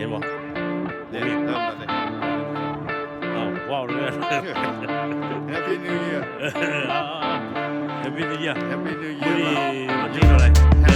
ห็นบ่เริ่มแล้วสิ อ้าวว้าวเลย Happy New Year เฮปปี้นิวเยียร์ Happy New มื้อ Year นี้เรา วันที่เท่าไหร่